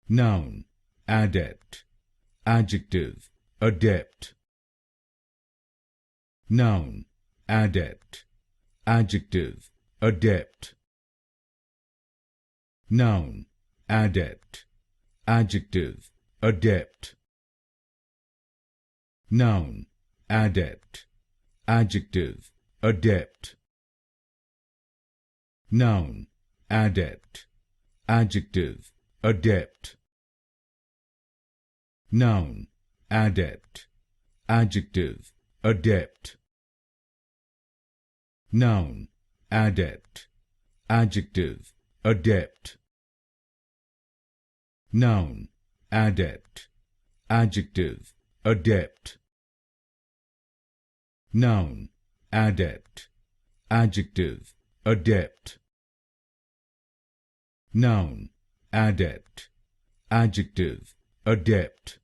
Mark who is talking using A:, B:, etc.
A: Noun, adept. Adjective, adept. Noun, adept. Adjective, adept. Noun, adept. Adjective, adept. Noun, adept. Adjective, adept. Noun, adept. Adjective, adept. Noun, adept. Adjective, adept. Noun, adept. Adjective, adept. Noun, adept. Adjective, adept. Noun, adept. Adjective, adept. Noun, adept. Adjective, adept.